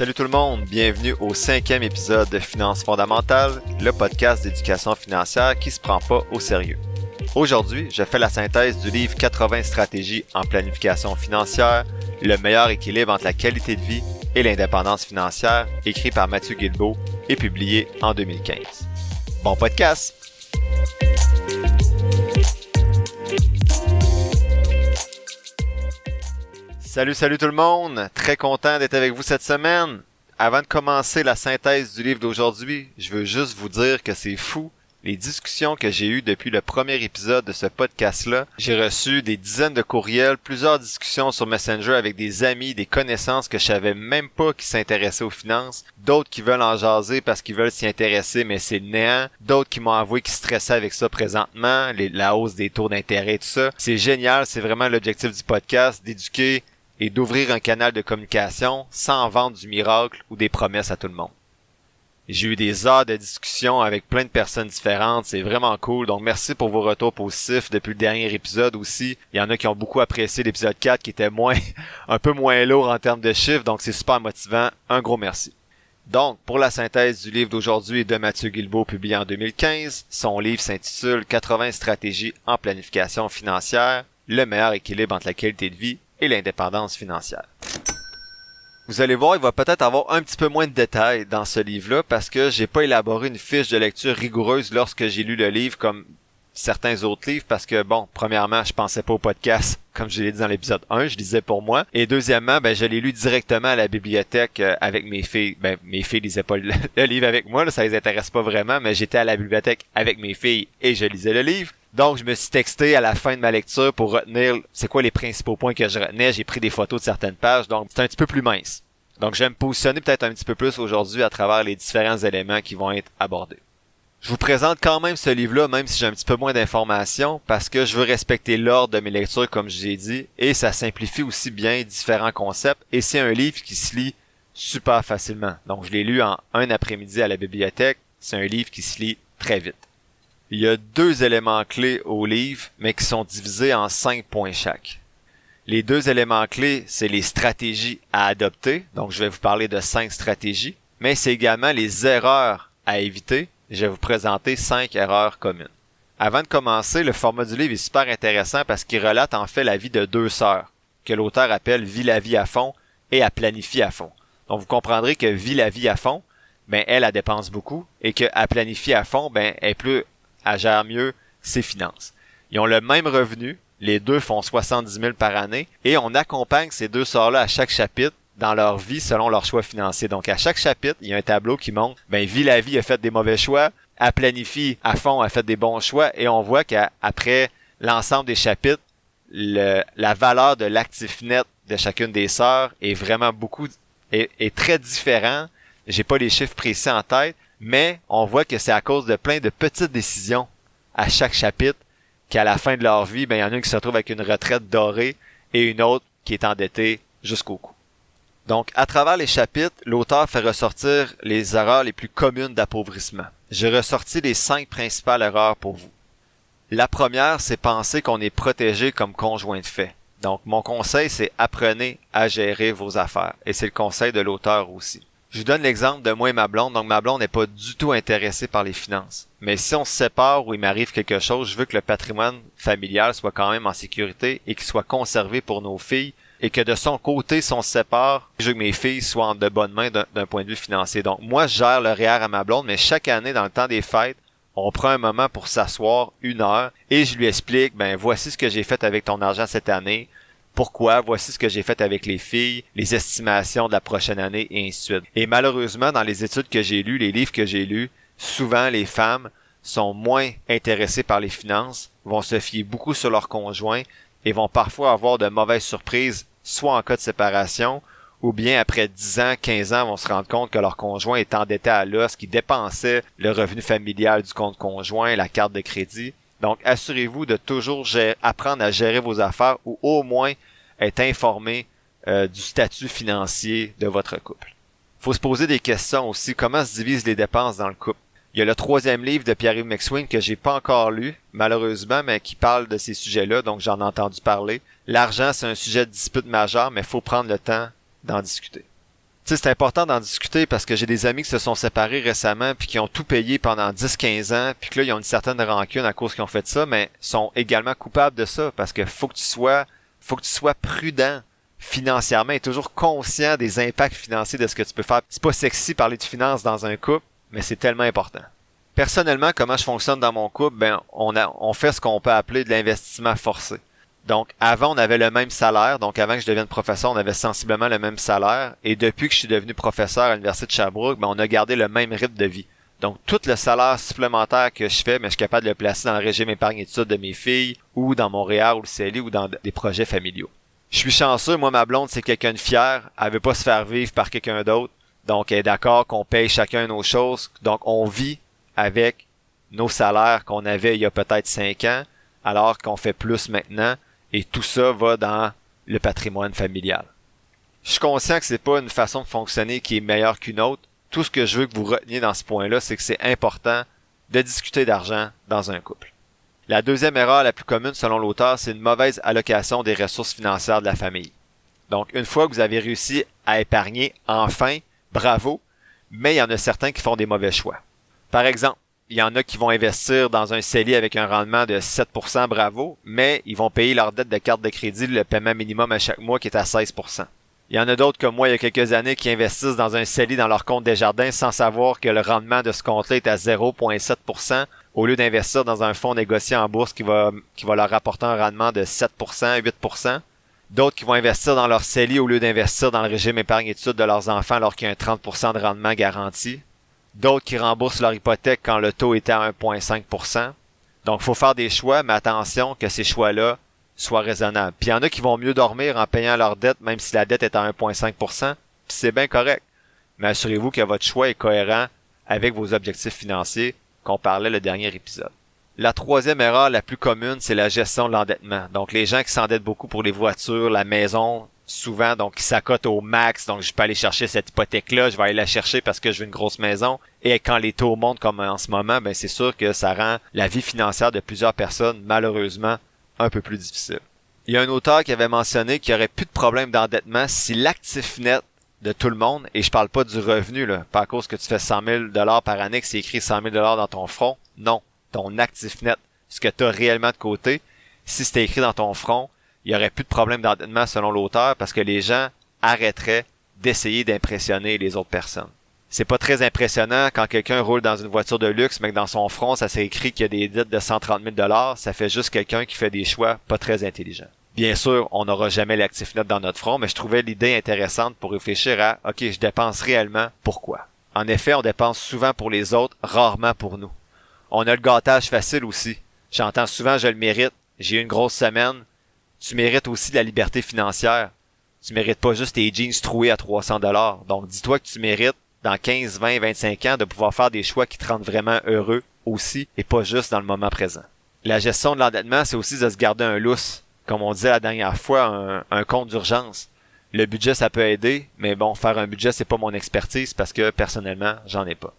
Salut tout le monde, bienvenue au 5e épisode de Finances fondamentales, le podcast d'éducation financière qui se prend pas au sérieux. Aujourd'hui, je fais la synthèse du livre 80 stratégies en planification financière, le meilleur équilibre entre la qualité de vie et l'indépendance financière, écrit par Mathieu Guilbeault et publié en 2015. Bon podcast! Salut tout le monde! Très content d'être avec vous cette semaine. Avant de commencer la synthèse du livre d'aujourd'hui, je veux juste vous dire que c'est fou les discussions que j'ai eues depuis le premier épisode de ce podcast-là. J'ai reçu des dizaines de courriels, plusieurs discussions sur Messenger avec des amis, des connaissances que je savais même pas qui s'intéressaient aux finances, d'autres qui veulent en jaser parce qu'ils veulent s'y intéresser mais c'est le néant, d'autres qui m'ont avoué qu'ils stressaient avec ça présentement, la hausse des taux d'intérêt et tout ça. C'est génial, c'est vraiment l'objectif du podcast, d'éduquer et d'ouvrir un canal de communication sans vendre du miracle ou des promesses à tout le monde. J'ai eu des heures de discussion avec plein de personnes différentes, c'est vraiment cool, donc merci pour vos retours positifs depuis le dernier épisode aussi. Il y en a qui ont beaucoup apprécié l'épisode 4 qui était un peu moins lourd en termes de chiffres, donc c'est super motivant, un gros merci. Donc, pour la synthèse du livre d'aujourd'hui de Mathieu Guilbeault publié en 2015, son livre s'intitule 80 stratégies en planification financière, le meilleur équilibre entre la qualité de vie et l'indépendance financière. Vous allez voir, il va peut-être avoir un petit peu moins de détails dans ce livre-là parce que j'ai pas élaboré une fiche de lecture rigoureuse lorsque j'ai lu le livre comme certains autres livres parce que bon, premièrement, je pensais pas au podcast comme je l'ai dit dans l'épisode 1, je lisais pour moi et deuxièmement, je l'ai lu directement à la bibliothèque avec mes filles. Mes filles lisaient pas le livre avec moi, là, ça les intéresse pas vraiment, mais j'étais à la bibliothèque avec mes filles et je lisais le livre. Donc, je me suis texté à la fin de ma lecture pour retenir c'est quoi les principaux points que je retenais. J'ai pris des photos de certaines pages, donc c'est un petit peu plus mince. Donc, je vais me positionner peut-être un petit peu plus aujourd'hui à travers les différents éléments qui vont être abordés. Je vous présente quand même ce livre-là, même si j'ai un petit peu moins d'informations, parce que je veux respecter l'ordre de mes lectures, comme je l'ai dit, et ça simplifie aussi bien différents concepts, et c'est un livre qui se lit super facilement. Donc, je l'ai lu en un après-midi à la bibliothèque. C'est un livre qui se lit très vite. Il y a 2 éléments clés au livre, mais qui sont divisés en 5 points chaque. Les 2 éléments clés, c'est les stratégies à adopter. Donc, je vais vous parler de 5 stratégies. Mais c'est également les erreurs à éviter. Je vais vous présenter 5 erreurs communes. Avant de commencer, le format du livre est super intéressant parce qu'il relate en fait la vie de 2 sœurs, que l'auteur appelle « Vit la vie à fond » et « À planifier à fond ». Donc, vous comprendrez que « Vit la vie à fond », elle dépense beaucoup et que « À planifier à fond », elle gère mieux ses finances. Ils ont le même revenu, les deux font 70 000 par année, et on accompagne ces 2 sœurs-là à chaque chapitre dans leur vie selon leurs choix financiers. Donc à chaque chapitre, il y a un tableau qui montre, Vit la vie a fait des mauvais choix, elle planifie à fond, a fait des bons choix, et on voit qu'après l'ensemble des chapitres, la valeur de l'actif net de chacune des sœurs est vraiment est très différent. J'ai pas les chiffres précis en tête, mais on voit que c'est à cause de plein de petites décisions à chaque chapitre qu'à la fin de leur vie, il y en a une qui se retrouve avec une retraite dorée et une autre qui est endettée jusqu'au cou. Donc, à travers les chapitres, l'auteur fait ressortir les erreurs les plus communes d'appauvrissement. J'ai ressorti les 5 principales erreurs pour vous. La première, c'est penser qu'on est protégé comme conjoint de fait. Donc, mon conseil, c'est apprenez à gérer vos affaires. Et c'est le conseil de l'auteur aussi. Je vous donne l'exemple de moi et ma blonde. Donc, ma blonde n'est pas du tout intéressée par les finances. Mais si on se sépare ou il m'arrive quelque chose, je veux que le patrimoine familial soit quand même en sécurité et qu'il soit conservé pour nos filles. Et que de son côté, si on se sépare, je veux que mes filles soient en de bonnes mains d'un point de vue financier. Donc, moi, je gère le REER à ma blonde, mais chaque année, dans le temps des fêtes, on prend un moment pour s'asseoir, 1 heure, et je lui explique, voici ce que j'ai fait avec ton argent cette année. Pourquoi? Voici ce que j'ai fait avec les filles, les estimations de la prochaine année, et ainsi de suite. Et malheureusement, dans les études que j'ai lues, les livres que j'ai lus, souvent les femmes sont moins intéressées par les finances, vont se fier beaucoup sur leur conjoint et vont parfois avoir de mauvaises surprises, soit en cas de séparation, ou bien après 10 ans, 15 ans, vont se rendre compte que leur conjoint est endetté à l'os, qui dépensait le revenu familial du compte conjoint, la carte de crédit. Donc, assurez-vous de toujours apprendre à gérer vos affaires ou au moins être informé du statut financier de votre couple. Il faut se poser des questions aussi. Comment se divisent les dépenses dans le couple? Il y a le 3e livre de Pierre-Yves McSween que j'ai pas encore lu, malheureusement, mais qui parle de ces sujets-là, donc j'en ai entendu parler. L'argent, c'est un sujet de dispute majeur, mais il faut prendre le temps d'en discuter. Tu sais, c'est important d'en discuter parce que j'ai des amis qui se sont séparés récemment puis qui ont tout payé pendant 10-15 ans puis que là, ils ont une certaine rancune à cause qu'ils ont fait ça, mais sont également coupables de ça parce que faut que tu sois prudent financièrement et toujours conscient des impacts financiers de ce que tu peux faire. C'est pas sexy parler de finances dans un couple, mais c'est tellement important. Personnellement, comment je fonctionne dans mon couple, on fait ce qu'on peut appeler de l'investissement forcé. Donc, avant, on avait le même salaire. Donc, avant que je devienne professeur, on avait sensiblement le même salaire. Et depuis que je suis devenu professeur à l'Université de Sherbrooke, on a gardé le même rythme de vie. Donc, tout le salaire supplémentaire que je fais, mais je suis capable de le placer dans le régime épargne études de mes filles, ou dans mon REER ou le CELI, ou dans des projets familiaux. Je suis chanceux, moi, ma blonde, c'est quelqu'un de fier. Elle veut pas se faire vivre par quelqu'un d'autre. Donc, elle est d'accord qu'on paye chacun nos choses. Donc, on vit avec nos salaires qu'on avait il y a peut-être 5 ans, alors qu'on fait plus maintenant. Et tout ça va dans le patrimoine familial. Je suis conscient que c'est pas une façon de fonctionner qui est meilleure qu'une autre. Tout ce que je veux que vous reteniez dans ce point-là, c'est que c'est important de discuter d'argent dans un couple. La deuxième erreur la plus commune selon l'auteur, c'est une mauvaise allocation des ressources financières de la famille. Donc, une fois que vous avez réussi à épargner, enfin, bravo, mais il y en a certains qui font des mauvais choix. Par exemple, il y en a qui vont investir dans un CELI avec un rendement de 7%, bravo, mais ils vont payer leur dette de carte de crédit, le paiement minimum à chaque mois qui est à 16%. Il y en a d'autres comme moi il y a quelques années qui investissent dans un CELI dans leur compte Desjardins sans savoir que le rendement de ce compte-là est à 0,7% au lieu d'investir dans un fonds négocié en bourse qui va leur rapporter un rendement de 7%, 8%. D'autres qui vont investir dans leur CELI au lieu d'investir dans le régime épargne études de leurs enfants alors qu'il y a un 30% de rendement garanti. D'autres qui remboursent leur hypothèque quand le taux était à 1,5%. Donc, il faut faire des choix, mais attention que ces choix-là soient raisonnables. Puis il y en a qui vont mieux dormir en payant leur dette, même si la dette est à 1,5%, puis c'est bien correct. Mais assurez-vous que votre choix est cohérent avec vos objectifs financiers qu'on parlait le dernier épisode. La troisième erreur la plus commune, c'est la gestion de l'endettement. Donc, les gens qui s'endettent beaucoup pour les voitures, la maison, souvent, donc, ils s'accotent au max. Donc, je peux aller chercher cette hypothèque-là, je vais aller la chercher parce que je veux une grosse maison. Et quand les taux montent comme en ce moment, c'est sûr que ça rend la vie financière de plusieurs personnes, malheureusement, un peu plus difficile. Il y a un auteur qui avait mentionné qu'il n'y aurait plus de problème d'endettement si l'actif net de tout le monde, et je parle pas du revenu, là, pas à cause que tu fais 100 000 $ par année, que c'est écrit 100 000 $ dans ton front. Non. Ton actif net, ce que tu as réellement de côté, si c'était écrit dans ton front, il n'y aurait plus de problème d'endettement selon l'auteur parce que les gens arrêteraient d'essayer d'impressionner les autres personnes. C'est pas très impressionnant quand quelqu'un roule dans une voiture de luxe, mais que dans son front, ça s'est écrit qu'il y a des dettes de 130 000 $. Ça fait juste quelqu'un qui fait des choix pas très intelligents. Bien sûr, on n'aura jamais l'actif net dans notre front, mais je trouvais l'idée intéressante pour réfléchir à « OK, je dépense réellement, pourquoi? » En effet, on dépense souvent pour les autres, rarement pour nous. On a le gâtage facile aussi. J'entends souvent « je le mérite, j'ai eu une grosse semaine ». Tu mérites aussi de la liberté financière. Tu mérites pas juste tes jeans troués à 300 $. Donc dis-toi que tu mérites dans 15, 20, 25 ans de pouvoir faire des choix qui te rendent vraiment heureux aussi et pas juste dans le moment présent. La gestion de l'endettement, c'est aussi de se garder un lousse. Comme on disait la dernière fois, un compte d'urgence. Le budget, ça peut aider, mais bon, faire un budget, c'est pas mon expertise parce que personnellement, j'en ai pas.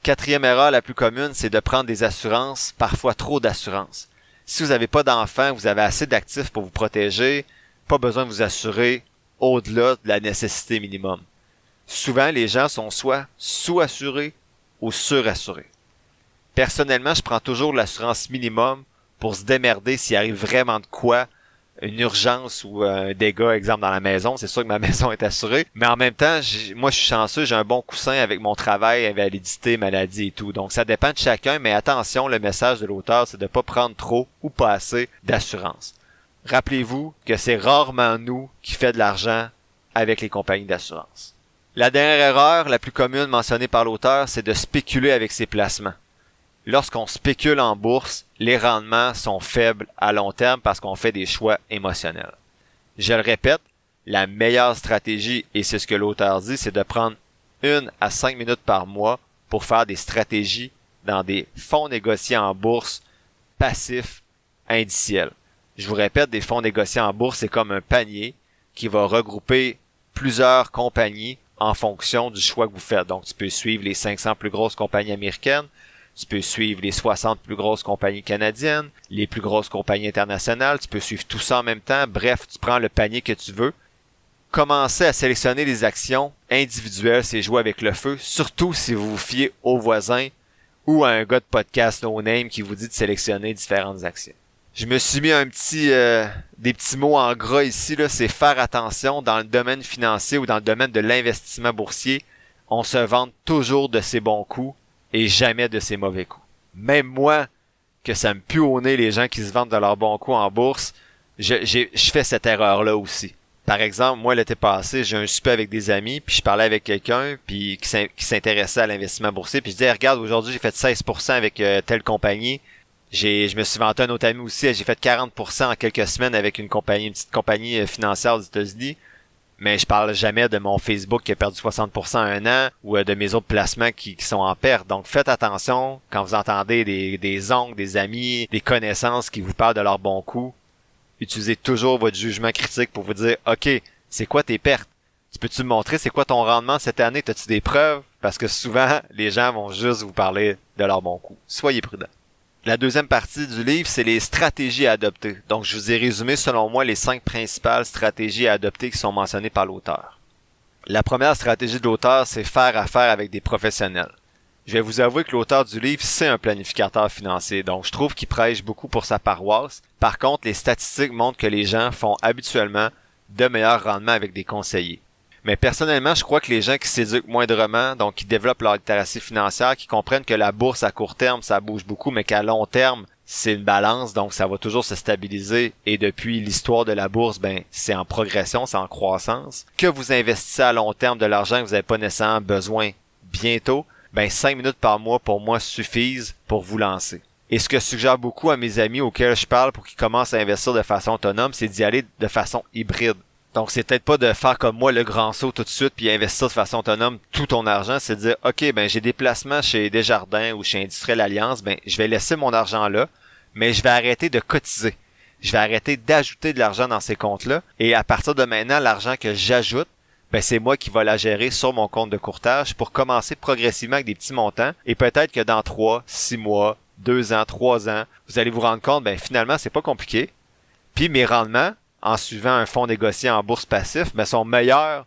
Quatrième erreur la plus commune, c'est de prendre des assurances, parfois trop d'assurances. Si vous n'avez pas d'enfants, vous avez assez d'actifs pour vous protéger, pas besoin de vous assurer au-delà de la nécessité minimum. Souvent, les gens sont soit sous-assurés ou surassurés. Personnellement, je prends toujours l'assurance minimum pour se démerder s'il arrive vraiment de quoi, une urgence ou un dégât, exemple dans la maison. C'est sûr que ma maison est assurée. Mais en même temps, moi je suis chanceux, j'ai un bon coussin avec mon travail, invalidité, maladie et tout. Donc ça dépend de chacun, mais attention, le message de l'auteur, c'est de pas prendre trop ou pas assez d'assurance. Rappelez-vous que c'est rarement nous qui fait de l'argent avec les compagnies d'assurance. La dernière erreur, la plus commune mentionnée par l'auteur, c'est de spéculer avec ses placements. Lorsqu'on spécule en bourse, les rendements sont faibles à long terme parce qu'on fait des choix émotionnels. Je le répète, la meilleure stratégie, et c'est ce que l'auteur dit, c'est de prendre 1 à 5 minutes par mois pour faire des stratégies dans des fonds négociés en bourse passifs indiciels. Je vous répète, des fonds négociés en bourse, c'est comme un panier qui va regrouper plusieurs compagnies en fonction du choix que vous faites. Donc, tu peux suivre les 500 plus grosses compagnies américaines, tu peux suivre les 60 plus grosses compagnies canadiennes, les plus grosses compagnies internationales, tu peux suivre tout ça en même temps. Bref, tu prends le panier que tu veux commencer à sélectionner les actions individuelles, c'est jouer avec le feu, surtout si vous vous fiez aux voisins ou à un gars de podcast no name qui vous dit de sélectionner différentes actions. Je me suis mis des petits mots en gras ici, là, c'est faire attention dans le domaine financier ou dans le domaine de l'investissement boursier. On se vante toujours de ses bons coups et jamais de ses mauvais coups. Même moi, que ça me pue au nez les gens qui se vantent de leurs bons coups en bourse, je fais cette erreur-là aussi. Par exemple, moi, l'été passé, j'ai un souper avec des amis, puis je parlais avec quelqu'un puis qui s'intéressait à l'investissement boursier, puis je disais, hey, regarde, aujourd'hui, j'ai fait 16% avec telle compagnie. Je me suis vanté un autre ami aussi, j'ai fait 40% en quelques semaines avec une petite compagnie financière aux États-Unis. Mais je parle jamais de mon Facebook qui a perdu 60% en un an ou de mes autres placements qui sont en perte. Donc faites attention quand vous entendez des oncles, des amis, des connaissances qui vous parlent de leurs bons coups. Utilisez toujours votre jugement critique pour vous dire, OK, c'est quoi tes pertes? Tu peux-tu me montrer c'est quoi ton rendement cette année? T'as-tu des preuves? Parce que souvent, les gens vont juste vous parler de leurs bons coups. Soyez prudents. La deuxième partie du livre, c'est les stratégies à adopter. Donc, je vous ai résumé, selon moi, les 5 principales stratégies à adopter qui sont mentionnées par l'auteur. La première stratégie de l'auteur, c'est faire affaire avec des professionnels. Je vais vous avouer que l'auteur du livre, c'est un planificateur financier, donc je trouve qu'il prêche beaucoup pour sa paroisse. Par contre, les statistiques montrent que les gens font habituellement de meilleurs rendements avec des conseillers. Mais personnellement, je crois que les gens qui s'éduquent moindrement, donc qui développent leur littératie financière, qui comprennent que la bourse à court terme, ça bouge beaucoup, mais qu'à long terme, c'est une balance, donc ça va toujours se stabiliser. Et depuis l'histoire de la bourse, c'est en progression, c'est en croissance. Que vous investissez à long terme de l'argent que vous n'avez pas nécessairement besoin bientôt, 5 minutes par mois pour moi suffisent pour vous lancer. Et ce que je suggère beaucoup à mes amis auxquels je parle pour qu'ils commencent à investir de façon autonome, c'est d'y aller de façon hybride. Donc, c'est peut-être pas de faire comme moi le grand saut tout de suite puis investir de façon autonome tout ton argent. C'est de dire, OK, j'ai des placements chez Desjardins ou chez Industriel Alliance. Je vais laisser mon argent là, mais je vais arrêter de cotiser. Je vais arrêter d'ajouter de l'argent dans ces comptes-là. Et à partir de maintenant, l'argent que j'ajoute, c'est moi qui va la gérer sur mon compte de courtage pour commencer progressivement avec des petits montants. Et peut-être que dans 3, 6 mois, 2 ans, 3 ans, vous allez vous rendre compte, finalement, c'est pas compliqué. Puis mes rendements, en suivant un fonds négocié en bourse passif, sont meilleurs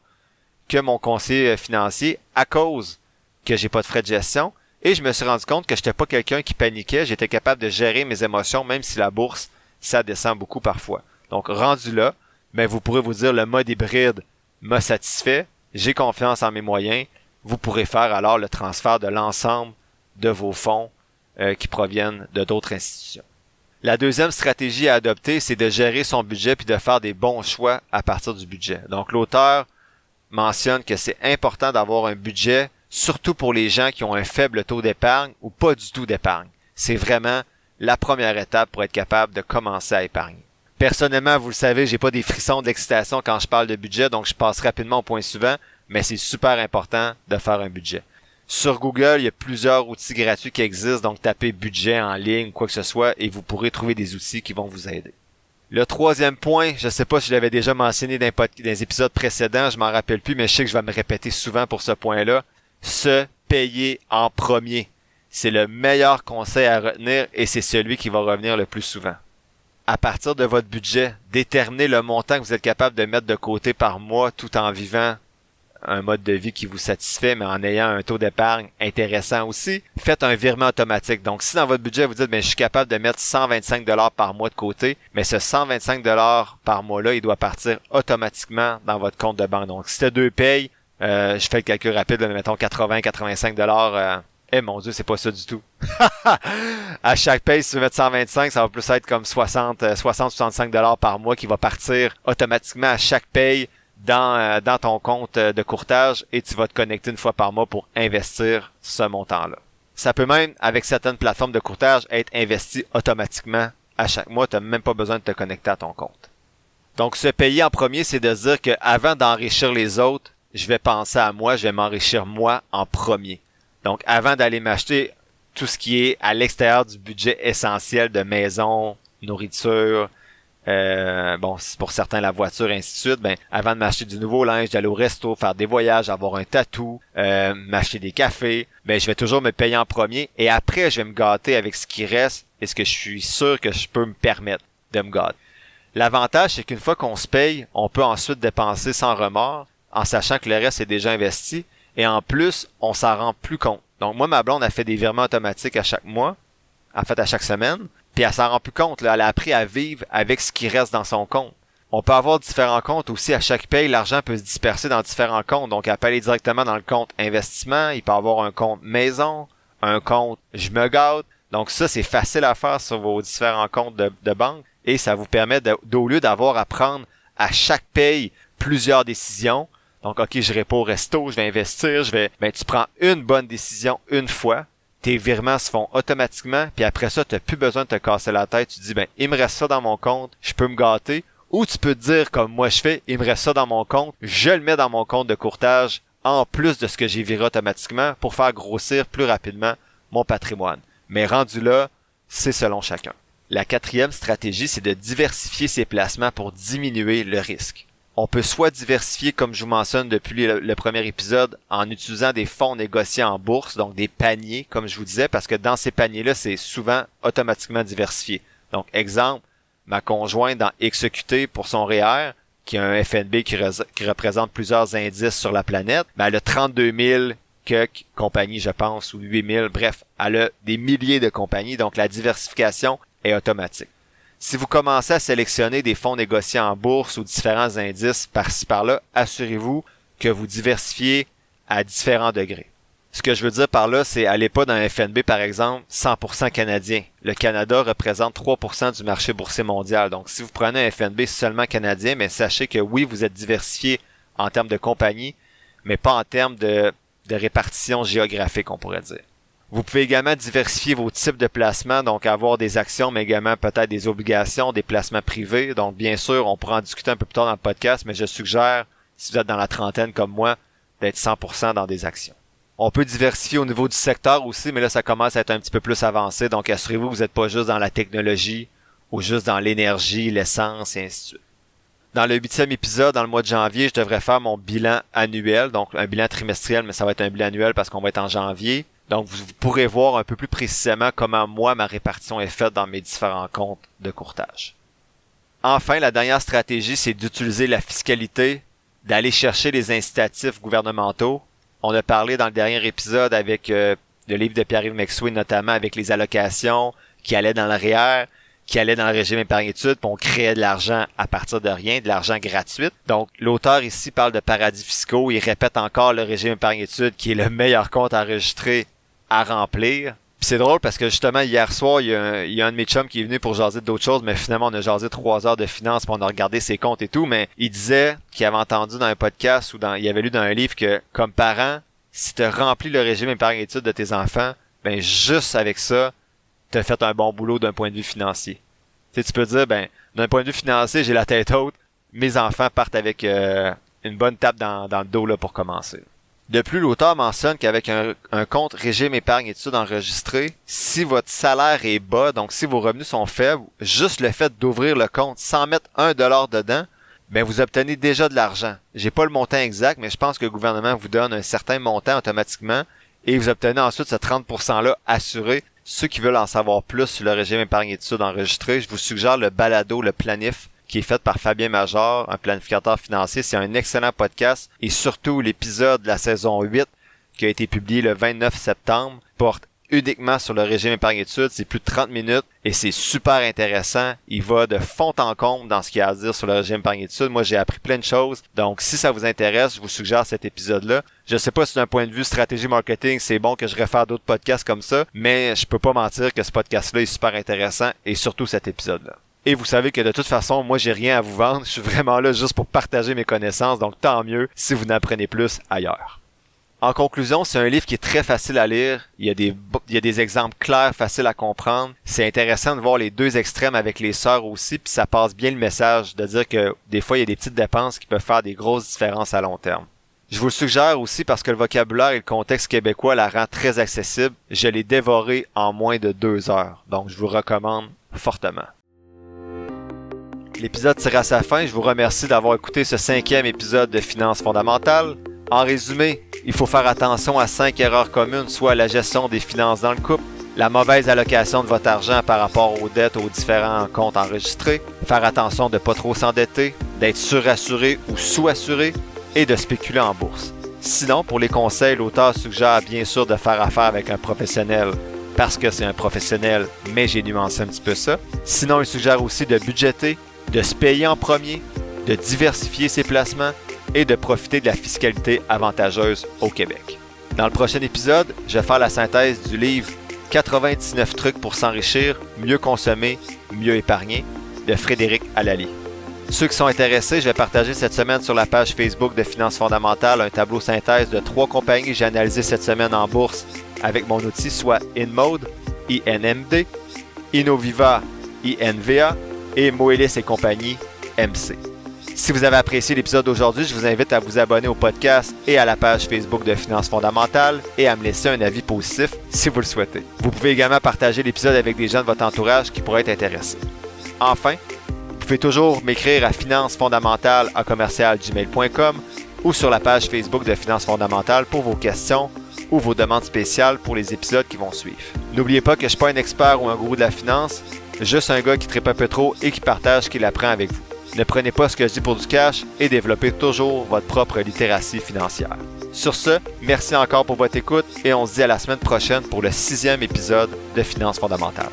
que mon conseiller financier à cause que j'ai pas de frais de gestion. Et je me suis rendu compte que j'étais pas quelqu'un qui paniquait. J'étais capable de gérer mes émotions, même si la bourse, ça descend beaucoup parfois. Donc, rendu là, vous pourrez vous dire le mode hybride m'a satisfait. J'ai confiance en mes moyens. Vous pourrez faire alors le transfert de l'ensemble de vos fonds qui proviennent de d'autres institutions. La deuxième stratégie à adopter, c'est de gérer son budget puis de faire des bons choix à partir du budget. Donc, l'auteur mentionne que c'est important d'avoir un budget, surtout pour les gens qui ont un faible taux d'épargne ou pas du tout d'épargne. C'est vraiment la première étape pour être capable de commencer à épargner. Personnellement, vous le savez, j'ai pas des frissons d'excitation quand je parle de budget, donc je passe rapidement au point suivant, mais c'est super important de faire un budget. Sur Google, il y a plusieurs outils gratuits qui existent, donc tapez budget en ligne, quoi que ce soit, et vous pourrez trouver des outils qui vont vous aider. Le troisième point, je sais pas si je l'avais déjà mentionné dans les épisodes précédents, je m'en rappelle plus, mais je sais que je vais me répéter souvent pour ce point-là. Se payer en premier. C'est le meilleur conseil à retenir et c'est celui qui va revenir le plus souvent. À partir de votre budget, déterminez le montant que vous êtes capable de mettre de côté par mois tout en vivant un mode de vie qui vous satisfait, mais en ayant un taux d'épargne intéressant aussi. Faites un virement automatique. Donc, si dans votre budget, vous dites, je suis capable de mettre 125 $ par mois de côté, mais ce 125 $ par mois-là, il doit partir automatiquement dans votre compte de banque. Donc, si tu as 2 payes, je fais le calcul rapide, mettons 80-85 $, mon Dieu, c'est pas ça du tout. À chaque paye, si tu veux mettre 125, ça va plus être comme 60-65 $ par mois qui va partir automatiquement à chaque paye dans ton compte de courtage et tu vas te connecter une fois par mois pour investir ce montant-là. Ça peut même, avec certaines plateformes de courtage, être investi automatiquement à chaque mois. Tu n'as même pas besoin de te connecter à ton compte. Donc, se payer en premier, c'est de se dire qu'avant d'enrichir les autres, je vais penser à moi, je vais m'enrichir moi en premier. Donc, avant d'aller m'acheter tout ce qui est à l'extérieur du budget essentiel de maison, nourriture, pour certains la voiture, ainsi de suite, avant de m'acheter du nouveau linge, d'aller au resto, faire des voyages, avoir un tatou, m'acheter des cafés, je vais toujours me payer en premier et après je vais me gâter avec ce qui reste et ce que je suis sûr que je peux me permettre de me gâter. L'avantage, c'est qu'une fois qu'on se paye, on peut ensuite dépenser sans remords, en sachant que le reste est déjà investi, et en plus, on s'en rend plus compte. Donc moi, ma blonde a fait des virements automatiques à chaque mois, en fait à chaque semaine, puis elle s'en rend plus compte, là. Elle a appris à vivre avec ce qui reste dans son compte. On peut avoir différents comptes aussi. À chaque paye, l'argent peut se disperser dans différents comptes. Donc, elle peut aller directement dans le compte investissement. Il peut avoir un compte maison, un compte je me gâte. Donc, ça, c'est facile à faire sur vos différents comptes de banque. Et ça vous permet, au lieu d'avoir à prendre à chaque paye plusieurs décisions. Donc, OK, je irai pas au resto, je vais investir, tu prends une bonne décision une fois. Tes virements se font automatiquement. Puis après ça, tu n'as plus besoin de te casser la tête. Tu dis, il me reste ça dans mon compte, je peux me gâter. Ou tu peux te dire, comme moi je fais, il me reste ça dans mon compte, je le mets dans mon compte de courtage en plus de ce que j'ai viré automatiquement pour faire grossir plus rapidement mon patrimoine. Mais rendu là, c'est selon chacun. La 4e stratégie, c'est de diversifier ses placements pour diminuer le risque. On peut soit diversifier, comme je vous mentionne depuis le premier épisode, en utilisant des fonds négociés en bourse, donc des paniers, comme je vous disais, parce que dans ces paniers-là, c'est souvent automatiquement diversifié. Donc, exemple, ma conjointe dans XEQT pour son REER, qui a un FNB qui représente plusieurs indices sur la planète, elle a 32 000 compagnies, je pense, ou 8 000. Bref, elle a des milliers de compagnies, donc la diversification est automatique. Si vous commencez à sélectionner des fonds négociés en bourse ou différents indices par-ci par-là, assurez-vous que vous diversifiez à différents degrés. Ce que je veux dire par là, c'est allez pas dans un FNB, par exemple, 100% canadien. Le Canada représente 3% du marché boursier mondial. Donc, si vous prenez un FNB seulement canadien, mais sachez que oui, vous êtes diversifié en termes de compagnie, mais pas en termes de répartition géographique, on pourrait dire. Vous pouvez également diversifier vos types de placements, donc avoir des actions, mais également peut-être des obligations, des placements privés. Donc, bien sûr, on pourra en discuter un peu plus tard dans le podcast, mais je suggère, si vous êtes dans la trentaine comme moi, d'être 100% dans des actions. On peut diversifier au niveau du secteur aussi, mais là, ça commence à être un petit peu plus avancé. Donc, assurez-vous que vous n'êtes pas juste dans la technologie ou juste dans l'énergie, l'essence, et ainsi de suite. Dans le 8e épisode, dans le mois de janvier, je devrais faire mon bilan annuel. Donc, un bilan trimestriel, mais ça va être un bilan annuel parce qu'on va être en janvier. Donc, vous pourrez voir un peu plus précisément comment moi, ma répartition est faite dans mes différents comptes de courtage. Enfin, la dernière stratégie, c'est d'utiliser la fiscalité, d'aller chercher les incitatifs gouvernementaux. On a parlé dans le dernier épisode avec le livre de Pierre-Yves McSween, notamment avec les allocations qui allaient dans le REER, qui allaient dans le régime épargne-études, puis on créait de l'argent à partir de rien, de l'argent gratuit. Donc, l'auteur ici parle de paradis fiscaux. Il répète encore le régime épargne-études qui est le meilleur compte enregistré à remplir. Puis c'est drôle parce que justement, hier soir, il y a un de mes chums qui est venu pour jaser d'autres choses, mais finalement, on a jasé 3 heures de finances, puis on a regardé ses comptes et tout, mais il disait qu'il avait entendu dans un podcast ou il avait lu dans un livre que, comme parent, si tu remplis le régime épargne-études de tes enfants, juste avec ça, tu as fait un bon boulot d'un point de vue financier. Tu sais, tu peux dire, d'un point de vue financier, j'ai la tête haute, mes enfants partent avec une bonne tape dans le dos là pour commencer. De plus, l'auteur mentionne qu'avec un compte régime épargne-études enregistré, si votre salaire est bas, donc si vos revenus sont faibles, juste le fait d'ouvrir le compte sans mettre $1 dedans, vous obtenez déjà de l'argent. J'ai pas le montant exact, mais je pense que le gouvernement vous donne un certain montant automatiquement et vous obtenez ensuite ce 30%-là assuré. Ceux qui veulent en savoir plus sur le régime épargne-études enregistré, je vous suggère le balado, le planif, qui est fait par Fabien Major, un planificateur financier. C'est un excellent podcast et surtout l'épisode de la saison 8 qui a été publié le 29 septembre porte uniquement sur le régime épargne-études. C'est plus de 30 minutes et c'est super intéressant. Il va de fond en comble dans ce qu'il y a à dire sur le régime épargne-études. Moi, j'ai appris plein de choses. Donc, si ça vous intéresse, je vous suggère cet épisode-là. Je sais pas si d'un point de vue stratégie marketing, c'est bon que je réfère d'autres podcasts comme ça, mais je peux pas mentir que ce podcast-là est super intéressant et surtout cet épisode-là. Et vous savez que de toute façon, moi, j'ai rien à vous vendre. Je suis vraiment là juste pour partager mes connaissances. Donc, tant mieux si vous n'apprenez plus ailleurs. En conclusion, c'est un livre qui est très facile à lire. Il y a des exemples clairs, faciles à comprendre. C'est intéressant de voir les deux extrêmes avec les sœurs aussi. Puis ça passe bien le message de dire que des fois, il y a des petites dépenses qui peuvent faire des grosses différences à long terme. Je vous le suggère aussi parce que le vocabulaire et le contexte québécois la rend très accessible. Je l'ai dévoré en moins de 2 heures. Donc, je vous recommande fortement. L'épisode tire à sa fin. Je vous remercie d'avoir écouté ce 5e épisode de Finances fondamentales. En résumé, il faut faire attention à 5 erreurs communes, soit la gestion des finances dans le couple, la mauvaise allocation de votre argent par rapport aux dettes aux différents comptes enregistrés, faire attention de ne pas trop s'endetter, d'être surassuré ou sous-assuré et de spéculer en bourse. Sinon, pour les conseils, l'auteur suggère bien sûr de faire affaire avec un professionnel parce que c'est un professionnel, mais j'ai nuancé un petit peu ça. Sinon, il suggère aussi de budgéter, de se payer en premier, de diversifier ses placements et de profiter de la fiscalité avantageuse au Québec. Dans le prochain épisode, je vais faire la synthèse du livre 99 trucs pour s'enrichir, mieux consommer, mieux épargner de Frédéric Allali. Ceux qui sont intéressés, je vais partager cette semaine sur la page Facebook de Finances fondamentales un tableau synthèse de 3 compagnies que j'ai analysées cette semaine en bourse avec mon outil, soit InMode, INMD, Innoviva, INVA et Moelis et compagnie, MC. Si vous avez apprécié l'épisode d'aujourd'hui, je vous invite à vous abonner au podcast et à la page Facebook de Finances fondamentales et à me laisser un avis positif si vous le souhaitez. Vous pouvez également partager l'épisode avec des gens de votre entourage qui pourraient être intéressés. Enfin, vous pouvez toujours m'écrire à financesfondamentales@gmail.com ou sur la page Facebook de Finances fondamentales pour vos questions ou vos demandes spéciales pour les épisodes qui vont suivre. N'oubliez pas que je ne suis pas un expert ou un gourou de la finance, juste un gars qui trippe un peu trop et qui partage ce qu'il apprend avec vous. Ne prenez pas ce que je dis pour du cash et développez toujours votre propre littératie financière. Sur ce, merci encore pour votre écoute et on se dit à la semaine prochaine pour le 6e épisode de Finances fondamentales.